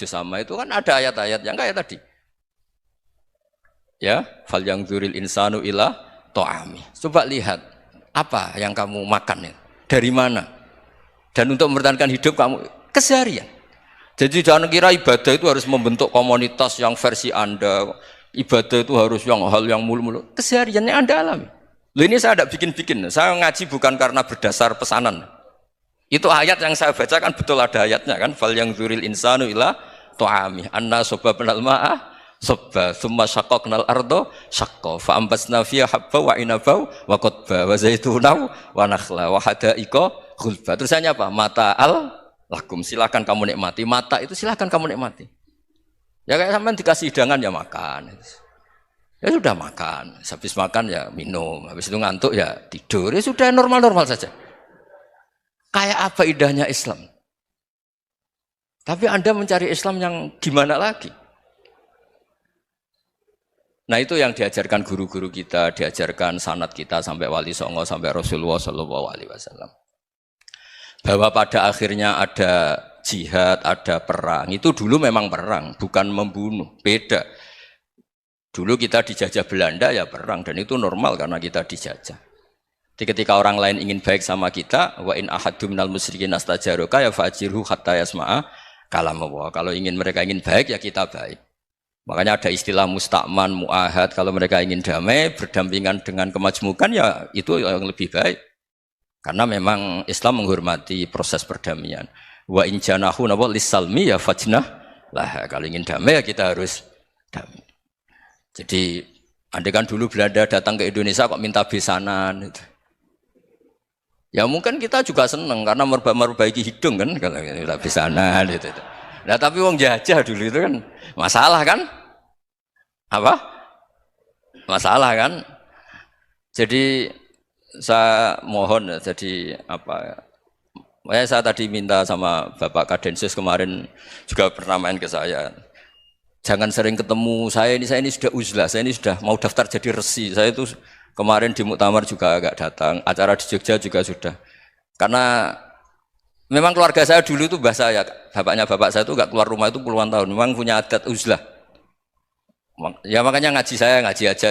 sama itu kan ada ayat-ayat yang kayak tadi. Ya, fal yang dzuril insanu ila ta'ami. Coba lihat apa yang kamu makan ya? Dari mana? Dan untuk mempertahankan hidup kamu keseharian. Jadi jangan kira ibadah itu harus membentuk komunitas yang versi Anda. Ibadah itu harus yang hal yang mulu-mulu. Kesehariannya Anda alami. Loh ini saya tidak bikin-bikin. Saya ngaji bukan karena berdasar pesanan. Itu ayat yang saya baca kan betul ada ayatnya kan. Fal yang dzuril insanu ila ta'ami. Anna sobabnal ma'ah sobba thumma syaqqaqnal ardo syaqqa fa ambasna fiha habba wa inaba wa qadba wa zaituna wa nakhla wa hadaiqa ghulba. Terusannya apa? Mata'al lakum, silakan kamu nikmati. Mata itu silakan kamu nikmati. Ya kayak sampean dikasih hidangan ya makan. Ya sudah makan, habis makan ya minum, habis itu ngantuk ya tidur. Ya sudah normal-normal saja. Kayak apa indahnya Islam? Tapi Anda mencari Islam yang gimana lagi? Nah itu yang diajarkan guru-guru kita, diajarkan sanad kita sampai Wali Songo, sampai Rasulullah SAW. Bahwa pada akhirnya ada jihad, ada perang. Itu dulu memang perang, bukan membunuh. Beda. Dulu kita dijajah Belanda ya perang, dan itu normal karena kita dijajah. Jadi ketika orang lain ingin baik sama kita, wa in ahadum minal musyrikin astajaroka ya fajirhu hatta yasma'a kalam Allah. Kalau mereka ingin baik ya kita baik. Makanya ada istilah mustakman, mu'ahad. Kalau mereka ingin damai, berdampingan dengan kemajmukan, ya itu yang lebih baik. Karena memang Islam menghormati proses perdamaian. Wa in janahu nawa lissalmi ya fajnah lah. Kalau ingin damai, ya kita harus damai. Jadi, andai kan dulu Belanda datang ke Indonesia kok minta besanan. Gitu. Ya mungkin kita juga senang, karena memperbaiki hidung kan, kalau minta besanan. Gitu. Nah tapi wong jajah dulu itu kan masalah kan? Apa? Masalah kan? Jadi saya mohon jadi apa? Saya tadi minta sama Bapak Kadensus kemarin juga pernah main ke saya. Jangan sering ketemu saya ini sudah uzlah, saya ini sudah mau daftar jadi resi. Saya itu kemarin di muktamar juga agak datang, acara di Jogja juga sudah. Karena memang keluarga saya dulu itu bahasa ya, bapaknya bapak saya itu gak keluar rumah itu puluhan tahun. Memang punya adat uzlah. Ya makanya ngaji saya ngaji aja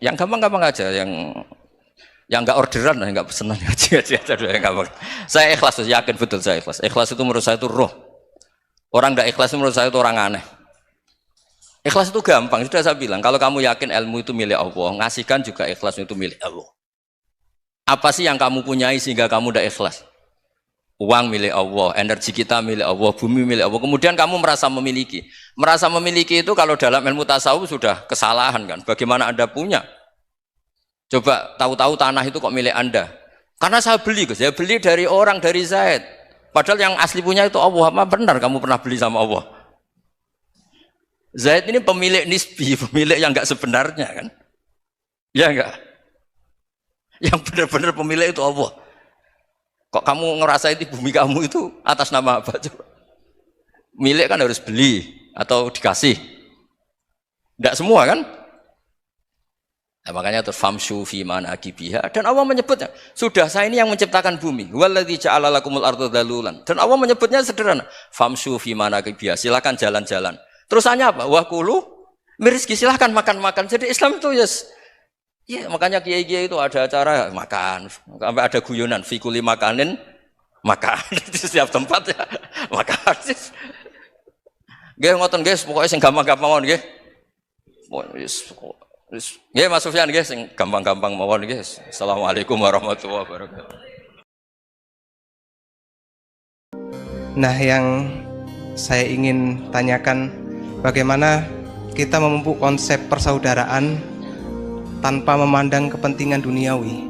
yang gampang-gampang aja, yang gak orderan, yang gak pesenan ngaji aja dulu yang gampang. Saya ikhlas, yakin betul saya ikhlas. Ikhlas itu menurut saya itu roh. Orang gak ikhlas menurut saya itu orang aneh. Ikhlas itu gampang, sudah saya bilang. Kalau kamu yakin ilmu itu milik Allah, ngasihkan juga ikhlas itu milik Allah. Apa sih yang kamu punyai sehingga kamu tidak ikhlas? Uang milik Allah, energi kita milik Allah, bumi milik Allah. Kemudian kamu merasa memiliki. Merasa memiliki itu kalau dalam ilmu tasawuf sudah kesalahan kan. Bagaimana Anda punya? Coba tahu-tahu tanah itu kok milik Anda. Karena saya beli, saya beli dari orang, dari Zaid. Padahal yang asli punya itu Allah. Apa benar kamu pernah beli sama Allah? Zaid ini pemilik nisbi, pemilik yang enggak sebenarnya kan. Ya enggak? Yang benar-benar pemilik itu Allah. Kok kamu ngerasa itu bumi kamu itu atas nama apa coba? Milik kan harus beli atau dikasih. Tidak semua kan? Nah, makanya terus famshu fi manakibiha, dan Allah menyebutnya, sudah saya ini yang menciptakan bumi. Walladzi ja'ala lakumul arda dalulan. Dan Allah menyebutnya sederhana, famshu fi manakibiha, silakan jalan-jalan. Terusannya apa? Wa kulu mirizki, silakan makan-makan. Jadi Islam itu ya makanya kiai-kiai itu ada acara makan, sampai ada guyonan fikuli makanin makan di setiap tempat ya makan. Nggih ngoten guys, pokoknya sing gampang-gampang mawon nggih. Nggih Mas Sufyan nggih sing gampang-gampang mawon nggih. Assalamualaikum warahmatullahi wabarakatuh. Nah, yang saya ingin tanyakan, bagaimana kita memupuk konsep persaudaraan tanpa memandang kepentingan duniawi.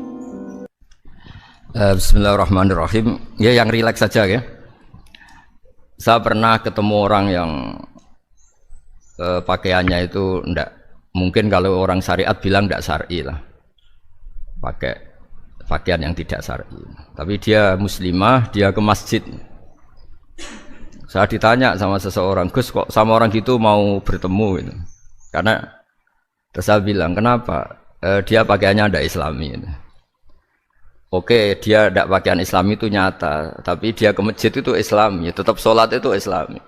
Bismillahirrahmanirrahim. Ya yang rileks saja ya. Saya pernah ketemu orang yang pakaiannya itu enggak, mungkin kalau orang syariat bilang enggak syar'i lah. Pakai pakaian yang tidak syar'i. Tapi dia muslimah, dia ke masjid. Saya ditanya sama seseorang, Gus kok sama orang gitu mau bertemu gitu. Karena terus saya bilang, kenapa? Dia pakaiannya ada Islami. Oke, dia tidak pakaian Islami itu nyata, tapi dia ke masjid itu Islami, tetap sholat itu Islami.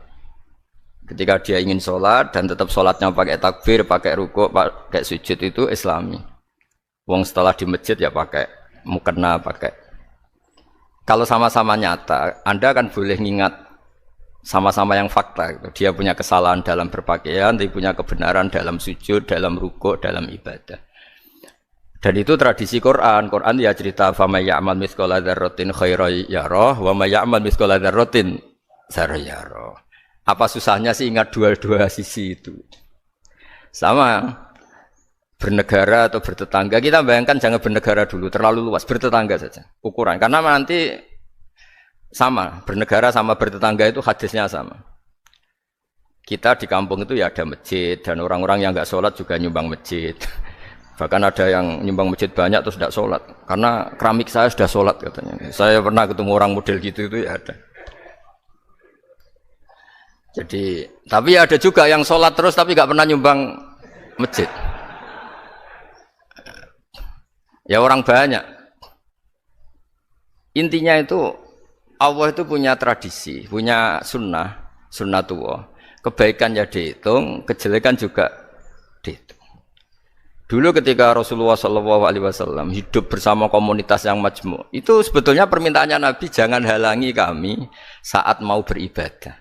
Ketika dia ingin sholat dan tetap sholatnya pakai takbir, pakai rukuk, pakai sujud itu Islami. Wong setelah di masjid ya pakai mukena, pakai. Kalau sama-sama nyata, Anda kan boleh ngingat sama-sama yang fakta. Gitu. Dia punya kesalahan dalam berpakaian, dia punya kebenaran dalam sujud, dalam rukuk, dalam ibadah. Dan itu tradisi Quran. Quran ya cerita famay ya'mal mithqala dzarratin khairan yarah wa may ya'mal mithqala dzarratin syarran yarah. Apa susahnya sih ingat dua-dua sisi itu? Sama bernegara atau bertetangga, kita bayangkan jangan bernegara dulu, terlalu luas, bertetangga saja ukuran. Karena nanti sama, bernegara sama bertetangga itu hadisnya sama. Kita di kampung itu ya ada masjid, dan orang-orang yang nggak sholat juga nyumbang masjid. Bahkan ada yang nyumbang masjid banyak terus tidak sholat, karena keramik saya sudah sholat katanya. Saya pernah ketemu orang model gitu itu ya ada. Jadi, tapi ada juga yang sholat terus tapi nggak pernah nyumbang masjid. Ya orang banyak. Intinya itu Allah itu punya tradisi, punya sunnatullah. Kebaikan ya dihitung, kejelekan juga dihitung. Dulu ketika Rasulullah SAW hidup bersama komunitas yang majmu', itu sebetulnya permintaannya Nabi jangan halangi kami saat mau beribadah.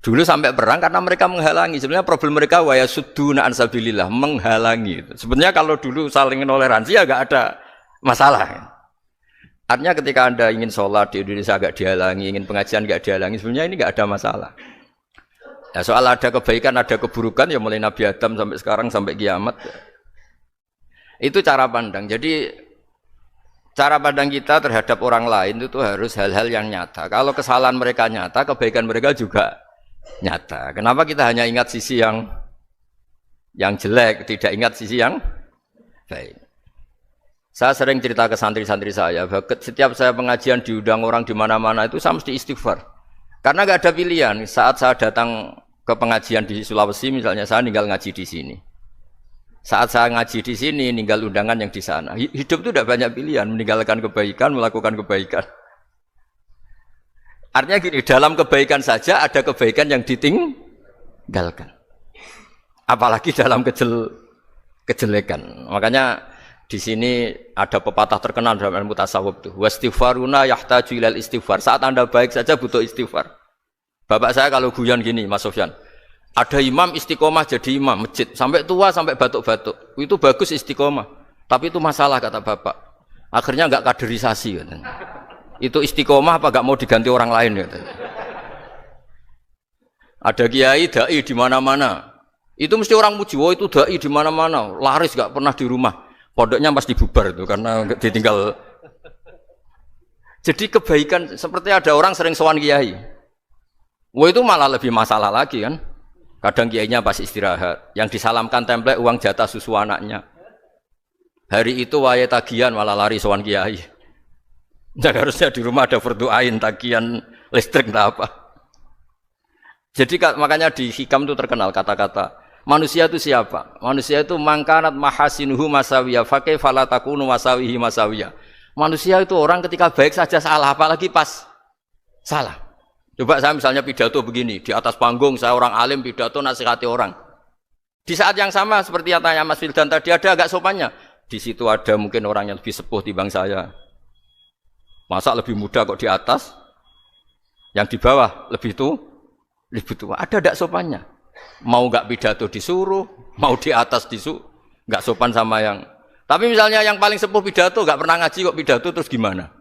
Dulu sampai perang karena mereka menghalangi. Sebenarnya problem mereka wa yasudduna an sabilillah, menghalangi. Sebenarnya kalau dulu saling toleransi ya enggak ada masalah. Artinya ketika Anda ingin sholat di Indonesia agak dihalangi, ingin pengajian enggak dihalangi, sebenarnya ini enggak ada masalah. Ya, soal ada kebaikan, ada keburukan ya mulai Nabi Adam sampai sekarang sampai kiamat. Itu cara pandang. Jadi cara pandang kita terhadap orang lain itu harus hal-hal yang nyata. Kalau kesalahan mereka nyata, kebaikan mereka juga nyata. Kenapa kita hanya ingat sisi yang jelek, tidak ingat sisi yang baik? Saya sering cerita ke santri-santri saya, setiap saya pengajian diundang orang di mana-mana itu saya mesti istighfar. Karena nggak ada pilihan. Saat saya datang ke pengajian di Sulawesi misalnya, saya tinggal ngaji di sini. Saat saya ngaji di sini, ninggal undangan yang di sana. Hidup itu tidak banyak pilihan, meninggalkan kebaikan, melakukan kebaikan. Artinya gini, dalam kebaikan saja ada kebaikan yang ditinggalkan. Apalagi dalam kejelekan. Makanya di sini ada pepatah terkenal dalam ilmu tasawuf itu. Wastighfaruna yahtaju ilal istighfar. Saat Anda baik saja butuh istighfar. Bapak saya kalau guyon gini, Mas Sofyan. Ada imam istiqomah jadi imam masjid sampai tua sampai batuk-batuk. Itu bagus istiqomah. Tapi itu masalah kata Bapak. Akhirnya enggak kaderisasi katanya. Itu istiqomah apa enggak mau diganti orang lain katanya. Ada kiai dai di mana-mana. Itu mesti orang muji, oh itu dai di mana-mana, laris enggak pernah di rumah. Pondoknya pasti bubar itu karena ditinggal. Jadi kebaikan seperti ada orang sering sowan kiai. Wah itu malah lebih masalah lagi kan. Kadang kiainya pas istirahat, yang disalamkan template uang jatah susu anaknya. Hari itu waya tagihan malah lari sowan kiai. Dan harusnya di rumah ada fardu'ain tagihan listrik entah apa. Jadi makanya di hikam itu terkenal kata-kata manusia itu siapa? Manusia itu mangkanat mahasinuhu masawiyah fakai falatakunu masawihi masawiyah. Manusia itu orang ketika baik saja salah, apalagi pas salah. Coba saya misalnya pidato begini, di atas panggung saya orang alim pidato nasihati orang. Di saat yang sama seperti yang tanya Mas Wildan tadi, ada agak sopannya. Di situ ada mungkin orang yang lebih sepuh timbang saya. Masa lebih muda kok di atas? Yang di bawah lebih tua. Ada agak sopannya. Mau enggak pidato disuruh, mau di atas disuruh, enggak sopan sama yang. Tapi misalnya yang paling sepuh pidato enggak pernah ngaji kok pidato terus gimana?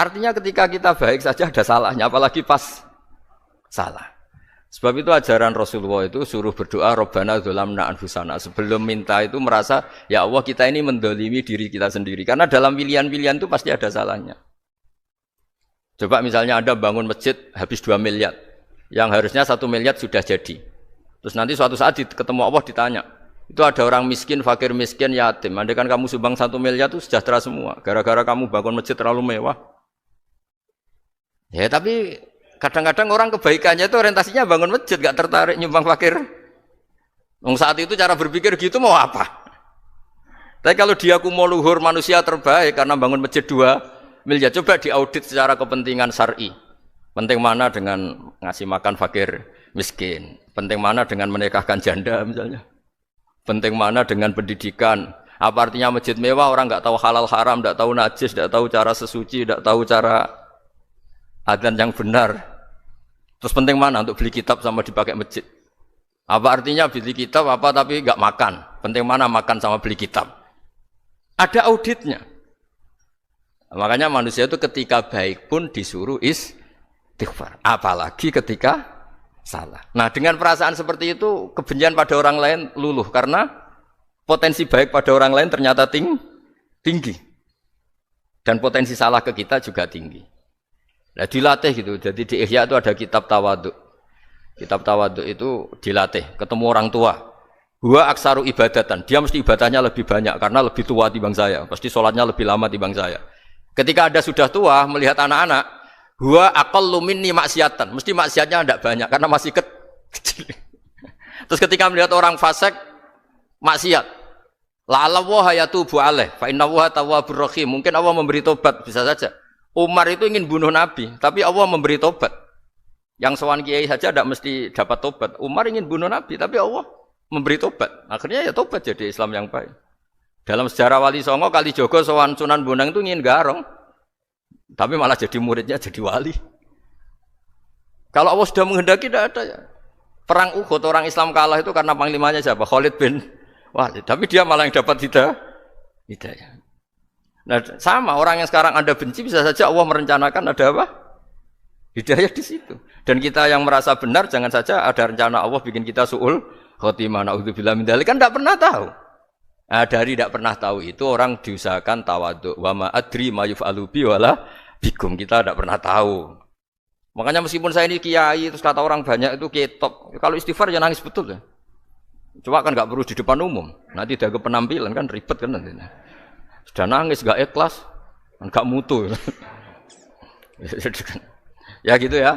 Artinya ketika kita baik saja ada salahnya, apalagi pas salah. Sebab itu ajaran Rasulullah itu suruh berdoa Rabbana dzolamna anfusana. Sebelum minta itu merasa, ya Allah kita ini mendolimi diri kita sendiri. Karena dalam pilihan-pilihan itu pasti ada salahnya. Coba misalnya Anda bangun masjid habis 2 miliar. Yang harusnya 1 miliar sudah jadi. Terus nanti suatu saat ketemu Allah ditanya. Itu ada orang miskin, fakir miskin, yatim. Andai kan kamu sumbang 1 miliar itu sejahtera semua. Gara-gara kamu bangun masjid terlalu mewah. Ya tapi kadang-kadang orang kebaikannya itu orientasinya bangun masjid, gak tertarik nyumbang fakir. Saat itu cara berpikir gitu mau apa? Tapi kalau dia kumo luhur manusia terbaik karena bangun masjid 2 miliar, coba diaudit secara kepentingan syar'i. Penting mana dengan ngasih makan fakir miskin? Penting mana dengan menikahkan janda misalnya? Penting mana dengan pendidikan? Apa artinya masjid mewah orang nggak tahu halal haram, nggak tahu najis, nggak tahu cara sesuci, nggak tahu cara adzan yang benar? Terus penting mana untuk beli kitab sama dipakai masjid? Apa artinya beli kitab apa tapi nggak makan? Penting mana makan sama beli kitab? Ada auditnya. Makanya manusia itu ketika baik pun disuruh istighfar, apalagi ketika salah. Nah, dengan perasaan seperti itu, kebencian pada orang lain luluh karena potensi baik pada orang lain ternyata tinggi. Dan potensi salah ke kita juga tinggi. Nah, dilatih gitu. Jadi di Ihya itu ada kitab tawadhu. Kitab tawadhu itu dilatih, ketemu orang tua. Huwa aksaru ibadatan. Dia mesti ibadahnya lebih banyak karena lebih tua timbang saya. Pasti sholatnya lebih lama timbang saya. Ketika Anda sudah tua melihat anak-anak, huwa aqallu minni maksiatan. Mesti maksiatnya tidak banyak karena masih kecil. Terus ketika melihat orang fasik maksiat, la'alla wa yatubu alaih fa inna wa tawwabur rahim. Mungkin Allah memberi tobat, bisa saja. Umar itu ingin bunuh Nabi, tapi Allah memberi tobat. Yang sowan kiai saja tidak mesti dapat tobat. Umar ingin bunuh Nabi, tapi Allah memberi tobat. Akhirnya ya tobat jadi Islam yang baik. Dalam sejarah Wali Songo, Kalijogo sowan Sunan Bonang itu ingin garong. Tapi malah jadi muridnya jadi wali. Kalau Allah sudah menghendaki tidak ada ya. Perang Uhud orang Islam kalah itu karena panglimanya siapa? Khalid bin Walid. Tapi dia malah yang dapat hidayah. Nah, sama orang yang sekarang Anda benci bisa saja Allah merencanakan ada apa? Hidayah di situ. Dan kita yang merasa benar jangan saja ada rencana Allah bikin kita su'ul khotimah, na'udzubillah min dzalik, kan tidak pernah tahu. Nah, dari tidak pernah tahu itu orang diusahakan tawadhu. Wa ma adri ma yuf'alu bi wala bikum, kita tidak pernah tahu. Makanya meskipun saya ini kiai terus kata orang banyak itu ketok, kalau istighfar ya nangis betul ya. Cuma kan nggak perlu di depan umum. Nanti ada penampilan kan ribet kan nanti. Sudah nangis nggak ikhlas, nggak mutu. Ya gitu ya.